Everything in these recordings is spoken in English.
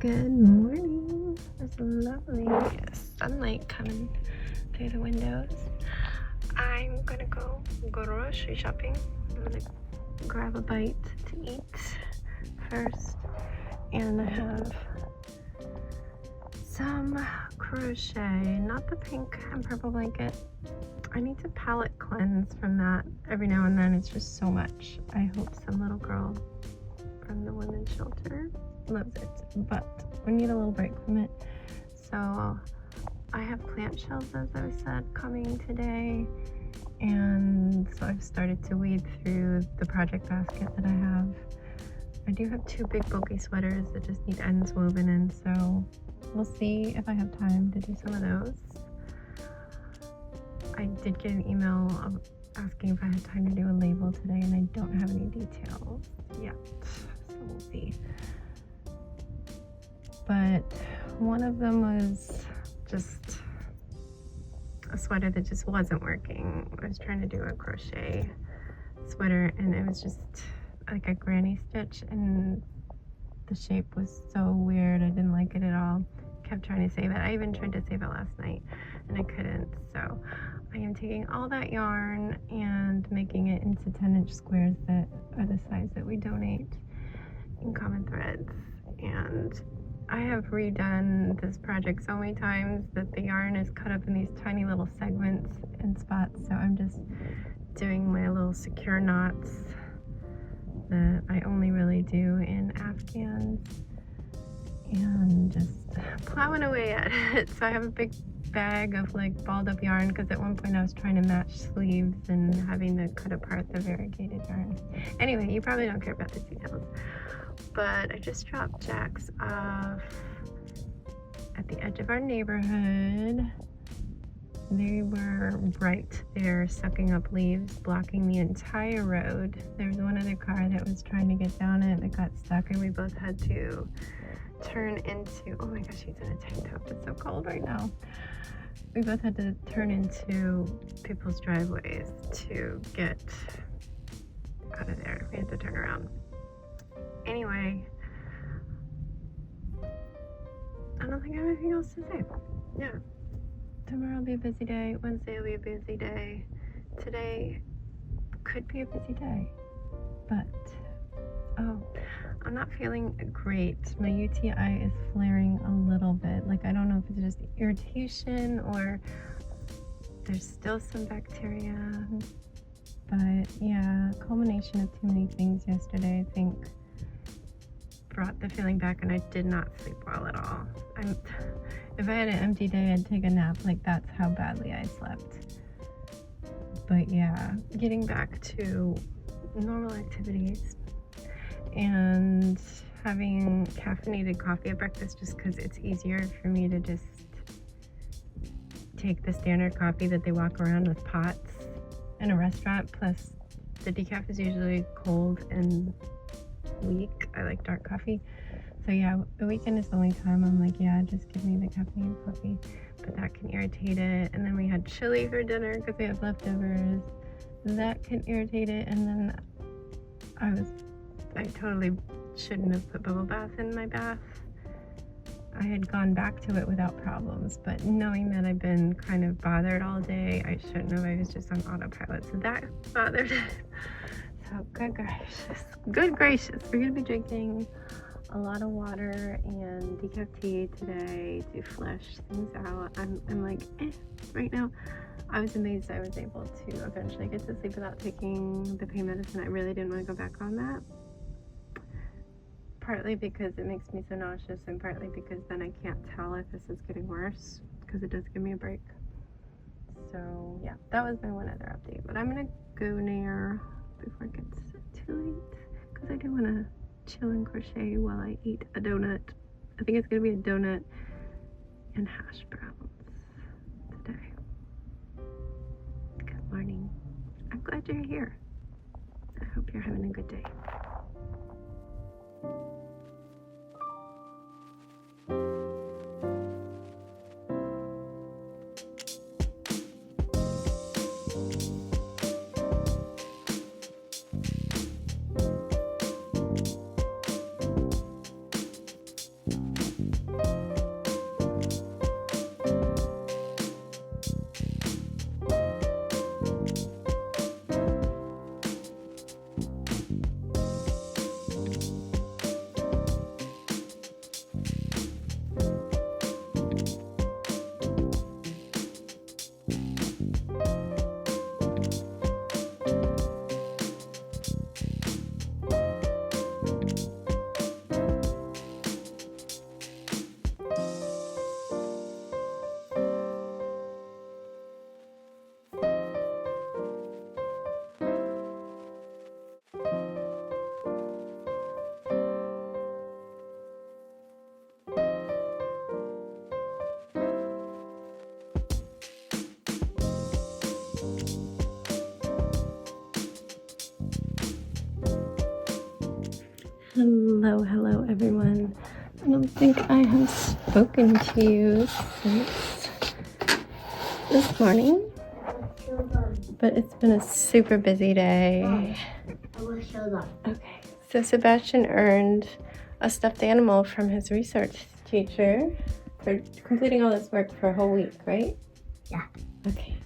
Good morning. There's lovely sunlight coming through the windows. I'm gonna go grocery shopping. I'm gonna grab a bite to eat first, and I have some crochet, not the pink and purple blanket. I need to palette cleanse from that every now and then. It's just so much. I hope some little girl from the women's shelter loves it, but we need a little break from it. So I have plant shells, as I said, coming today, and so I've started to weed through the project basket that I have. I do have two big bulky sweaters that just need ends woven in, so we'll see if I have time to do some of those. I did get an email asking if I had time to do a label today, and I don't have any details yet, so we'll see. But one of them was just a sweater that just wasn't working. I was trying to do a crochet sweater, and it was just like a granny stitch, and the shape was so weird. I didn't like it at all. Kept trying to save it. I even tried to save it last night, and I couldn't. So I am taking all that yarn and making it into 10-inch squares that are the size that we donate in Common Threads. And I have redone this project so many times that the yarn is cut up in these tiny little segments and spots, so I'm just doing my little secure knots that I only really do in Afghans and just plowing away at it. So I have a big bag of like balled up yarn, because at one point I was trying to match sleeves and having to cut apart the variegated yarn. Anyway, you probably don't care about the details, but I just dropped Jacks off at the edge of our neighborhood. They were right there sucking up leaves, blocking the entire road. There was one other car that was trying to get down it that got stuck, and we both had to turn into, oh my gosh, he's in a tank top, it's so cold right now. We both had to turn into people's driveways to get out of there. We had to turn around. Anyway, I don't think I have anything else to say. Yeah. Tomorrow will be a busy day. Wednesday will be a busy day. Today could be a busy day. But, oh, I'm not feeling great. My UTI is flaring a little bit. Like, I don't know if it's just irritation or there's still some bacteria. But yeah, a culmination of too many things yesterday, I think, brought the feeling back, and I did not sleep well at all. If I had an empty day, I'd take a nap. Like, that's how badly I slept. But yeah, getting back to normal activities and having caffeinated coffee at breakfast, just because it's easier for me to just take the standard coffee that they walk around with pots in a restaurant. Plus the decaf is usually cold and weak. I like dark coffee. So yeah, the weekend is the only time I'm like, yeah, just give me the caffeine coffee. But that can irritate it. And then we had chili for dinner because we have leftovers. That can irritate it. And then I totally shouldn't have put bubble bath in my bath. I had gone back to it without problems, but knowing that I've been kind of bothered all day, I shouldn't have. I was just on autopilot, so that bothered it. So good gracious, we're gonna be drinking a lot of water and decaf tea today to flush things out. I'm like, right now. I was amazed I was able to eventually get to sleep without taking the pain medicine. I really didn't want to go back on that. Partly because it makes me so nauseous, and partly because then I can't tell if this is getting worse, because it does give me a break. So yeah, that was my one other update. But I'm gonna go near before it gets too late, because I do want to chill and crochet while I eat a donut. I think it's gonna be a donut and hash browns today. Good morning. I'm glad you're here. I hope you're having a good day. Hello everyone. I don't think I have spoken to you since this morning, but it's been a super busy day. Okay, so Sebastian earned a stuffed animal from his research teacher for completing all this work for a whole week, right? Yeah. Okay.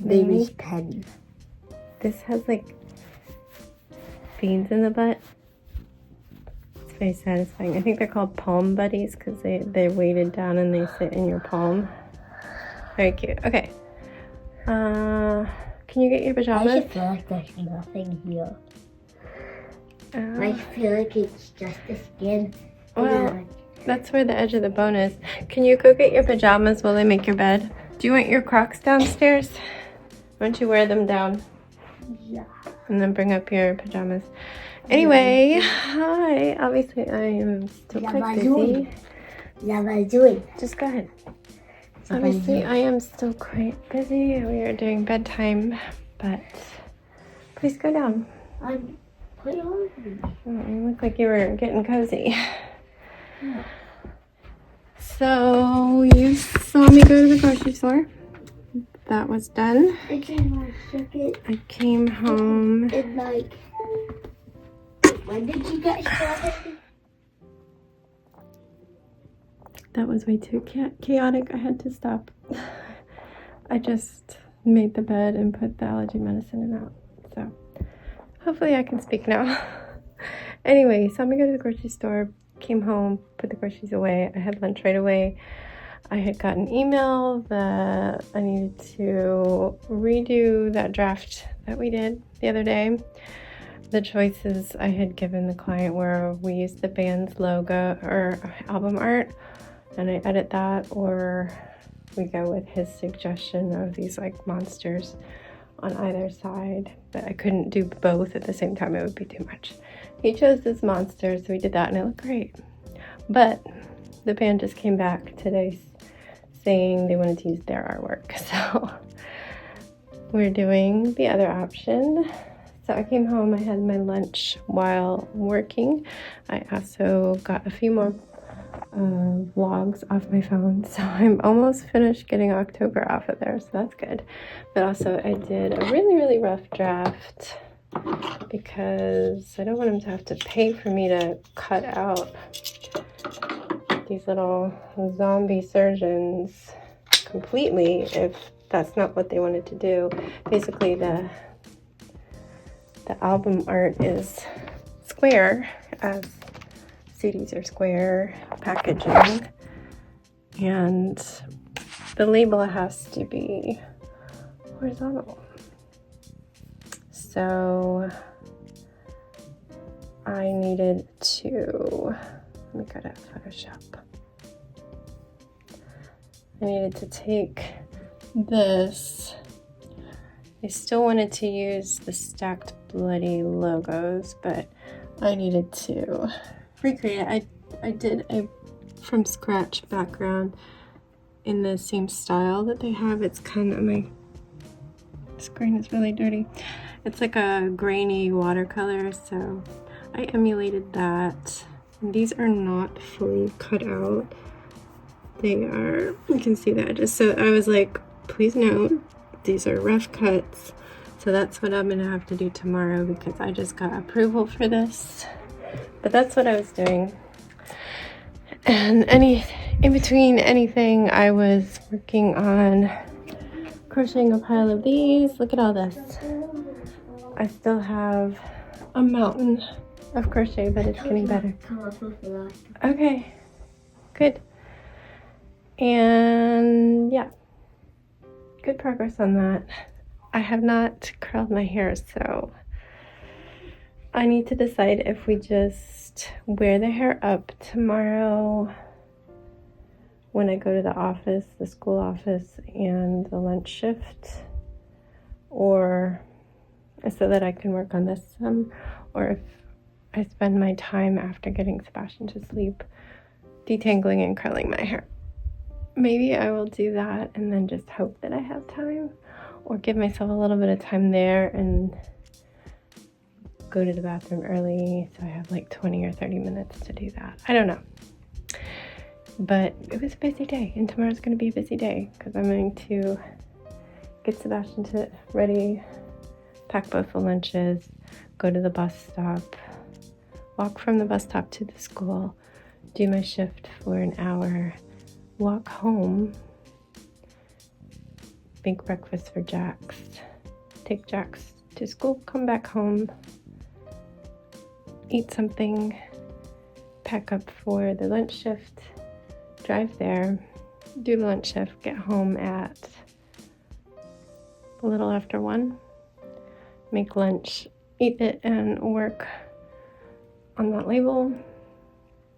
Baby's pen. This has like beans in the butt. It's very satisfying. I think they're called palm buddies because they're weighted down and they sit in your palm. Very cute. Okay. Can you get your pajamas? I feel like there's nothing here. I feel like it's just the skin. Well, that's where the edge of the bone is. Can you go get your pajamas while I make your bed? Do you want your Crocs downstairs? Why don't you wear them down? Yeah. And then bring up your pajamas. Anyway, hi. Obviously, I am still quite busy. Just go ahead. Obviously, I am still quite busy. We are doing bedtime, but please go down. I'm quite hungry. You look like you were getting cozy. Yeah. So, you saw me go to the grocery store. That was done. I came home. And like, when did you get started? That was way too chaotic. I had to stop. I just made the bed and put the allergy medicine in out. So hopefully I can speak now. Anyway, saw me go to the grocery store, came home, put the groceries away. I had lunch right away. I had got an email that I needed to redo that draft that we did the other day. The choices I had given the client were we use the band's logo or album art and I edit that, or we go with his suggestion of these like monsters on either side. But I couldn't do both at the same time, it would be too much. He chose this monster, so we did that and it looked great. But the band just came back today saying they wanted to use their artwork, so we're doing the other option. So I came home, I had my lunch while working. I also got a few more vlogs off my phone, so I'm almost finished getting October off of there, so that's good. But also I did a really rough draft because I don't want him to have to pay for me to cut out these little zombie surgeons completely if that's not what they wanted to do. Basically the album art is square, as CDs are square packaging, and the label has to be horizontal. So I needed to, let me go to Photoshop. I needed to take this. I still wanted to use the stacked bloody logos, but I needed to recreate it. I did a from scratch background in the same style that they have. It's kind of, my screen is really dirty. It's like a grainy watercolor, so I emulated that. And these are not fully cut out. They are, you can see the edges. So I was like, please note, these are rough cuts. So that's what I'm gonna have to do tomorrow because I just got approval for this. But that's what I was doing. And in between anything, I was working on crocheting a pile of these. Look at all this. I still have a mountain of crochet, but it's getting better. Okay, good. And yeah, good progress on that. I have not curled my hair, so I need to decide if we just wear the hair up tomorrow when I go to the office, the school office, and the lunch shift, or so that I can work on this some, or if I spend my time after getting Sebastian to sleep detangling and curling my hair. Maybe I will do that and then just hope that I have time, or give myself a little bit of time there and go to the bathroom early, so I have like 20 or 30 minutes to do that. I don't know. But it was a busy day, and tomorrow's going to be a busy day because I'm going to get Sebastian ready, pack both the lunches, go to the bus stop, walk from the bus stop to the school, do my shift for an hour, walk home, make breakfast for Jax, take Jax to school, come back home, eat something, pack up for the lunch shift, drive there, do the lunch shift, get home at a little after 1, make lunch, eat it, and work on that label.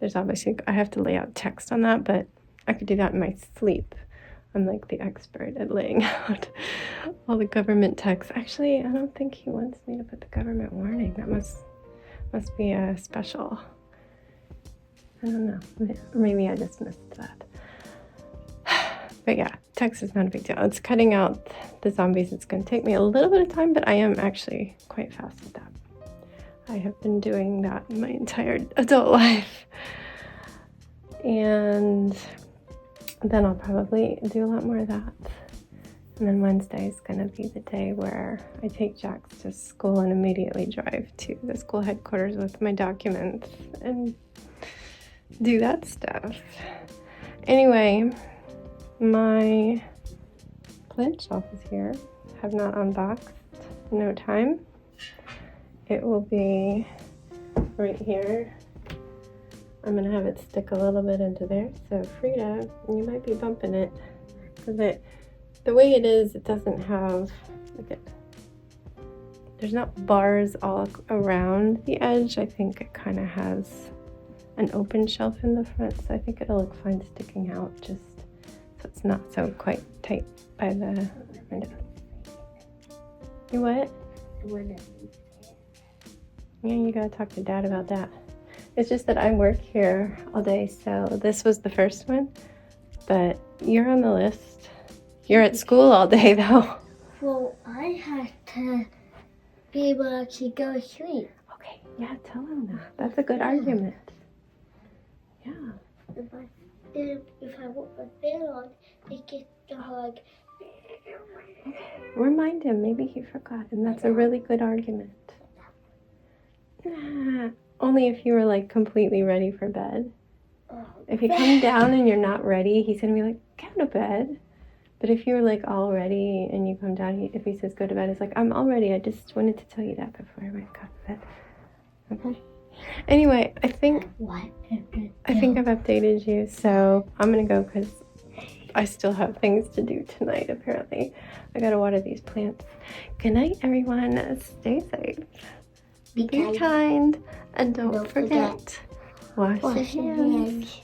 There's obviously, I have to lay out text on that, but I could do that in my sleep. I'm like the expert at laying out all the government text. Actually, I don't think he wants me to put the government warning. That must be a special. I don't know. Maybe I just missed that. But yeah, text is not a big deal. It's cutting out the zombies. It's going to take me a little bit of time, but I am actually quite fast at that. I have been doing that my entire adult life. And then I'll probably do a lot more of that. And then Wednesday is going to be the day where I take Jax to school and immediately drive to the school headquarters with my documents and do that stuff. Anyway, my plant shelf is here. Have not unboxed. No time. It will be right here. I'm gonna have it stick a little bit into there. So Frida, you might be bumping it because the way it is, it doesn't have, look at, there's not bars all around the edge. I think it kind of has an open shelf in the front, so I think it'll look fine sticking out, just so it's not so quite tight by the window. You what? Yeah, you gotta talk to Dad about that. It's just that I work here all day, so this was the first one, but you're on the list. You're at school all day, though. Well, I had to be able to go to sleep. Okay, yeah, tell him that. That's a good argument. Yeah. If I want my fan on, it gets the hug. Okay. Remind him. Maybe he forgot, and that's a really good argument. Only if you were like completely ready for bed. If you come down and you're not ready, he's gonna be like, "Go to bed." But if you're like all ready and you come down, if he says go to bed, it's like, "I'm all ready. I just wanted to tell you that before I went to bed." Okay. Anyway, I think I've updated you, so I'm gonna go because I still have things to do tonight. Apparently, I gotta water these plants. Good night, everyone. Stay safe. Be kind. And don't forget, wash your hands.